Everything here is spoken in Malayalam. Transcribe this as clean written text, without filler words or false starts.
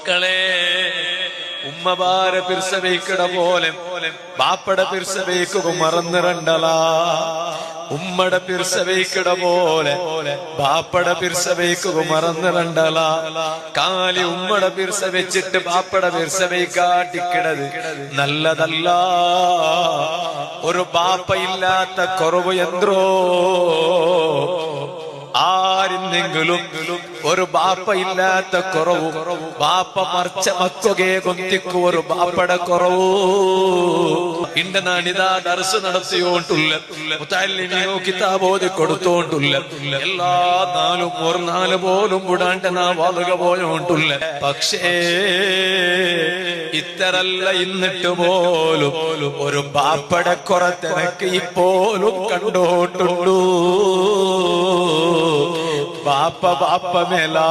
മക്കളെ ഉമ്മമാരെ പിർസവയ്ക്കട പോലെ ബാപ്പടെ പിർസവയ്ക്കുക മറന്നിരണ്ടല. ഉമ്മടെ പിർസവയ്ക്കട പോലെ ബാപ്പടെ പിർസവയ്ക്കുക മറന്നിരണ്ടല. കാലി ഉമ്മടെ പിർസ വെച്ചിട്ട് ബാപ്പടെ പിർസവയ്ക്കാട്ടിക്കിടത് നല്ലതല്ല. ഒരു ബാപ്പ ഇല്ലാത്ത കുറവ് എന്തോ ആരിന്നെങ്കിലും ഒരു ബാപ്പ ഇല്ലാത്ത കുറവ്, ബാപ്പ മറിച്ച മക്കൊകെ കൊന്തിക്കു ഒരു ബാപ്പയുടെ കുറവ് ഇന്റെ നാണിതാ ദർസ് നടത്തിയോണ്ടുള്ള മുതല്ലിമീനോ കിതാബോധി കൊടുത്തോണ്ടുള്ള എല്ലാ നാലും ഒരു നാല് പോലും വിടാണ്ട് നാ വാതുക പോയോണ്ടുള്ള. പക്ഷേ ഇത്തരല്ല ഇന്നിട്ട് പോലും ഒരു ബാപ്പയുടെ കുറത്തിനക്ക് ഇപ്പോലും കണ്ടോണ്ടുള്ളൂ. ബാപ്പ ബാപ്പ മേലാ